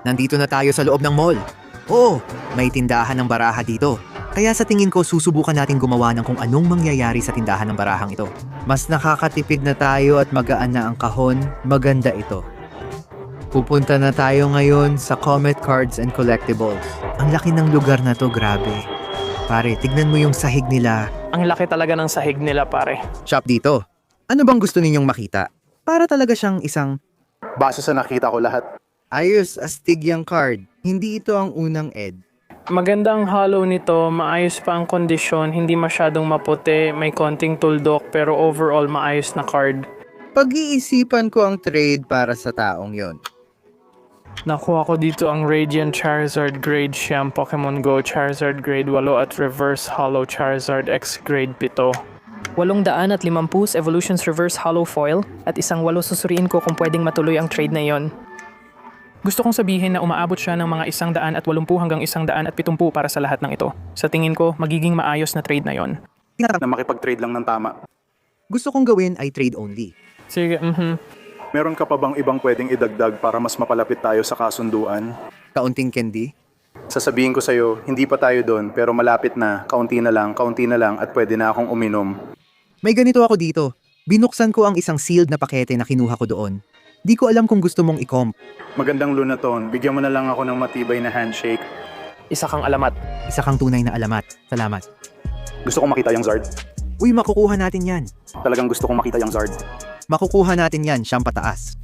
Nandito na tayo sa loob ng mall. Oo, may tindahan ng baraha dito. Kaya sa tingin ko susubukan natin gumawa ng kung anong mangyayari sa tindahan ng barahang ito. Mas nakakatipid na tayo at magaan na ang kahon, maganda ito. Pupunta na tayo ngayon sa Comet Cards and Collectibles. Ang laki ng lugar na to, grabe. Pare, tignan mo yung sahig nila. Ang laki talaga ng sahig nila, pare. Shop dito. Ano bang gusto ninyong makita? Para talaga siyang isang Base sa nakita ko lahat. ayos astig yung card. Hindi ito ang unang ed. Maganda ang hollow nito, maayos pa ang kondisyon, hindi masyadong maputi, may konting tuldok, pero overall maayos na card. Pag-iisipan ko ang trade para sa taong yon. Nakuha ko dito ang Radiant Charizard Grade Siyam Pokemon Go Charizard Grade 8 at Reverse Hollow Charizard X Grade 7. 850 Evolutions Reverse Hollow Foil at isang 8 susuriin ko kung pwedeng matuloy ang trade na yon. Gusto kong sabihin na umaabot siya ng mga 180 hanggang 170 para sa lahat ng ito. Sa tingin ko, magiging maayos na trade na yon. Na makipag-trade lang ng tama. Gusto kong gawin ay trade only. Sige, Meron ka pa bang ibang pwedeng idagdag para mas mapalapit tayo sa kasunduan? Kaunting candy. Sasabihin ko sa'yo, hindi pa tayo doon pero malapit na, kaunti na lang at pwede na akong uminom. May ganito ako dito. Binuksan ko ang isang sealed na pakete na kinuha ko doon. Di ko alam kung gusto mong i-comp. Magandang lunaton, bigyan mo na lang ako ng matibay na handshake. isa kang alamat. Isa kang tunay na alamat. Salamat. Gusto kong makita yung Zard. Uy, makukuha natin yan. Talagang gusto kong makita yung Zard. Makukuha natin yan, siyang pataas.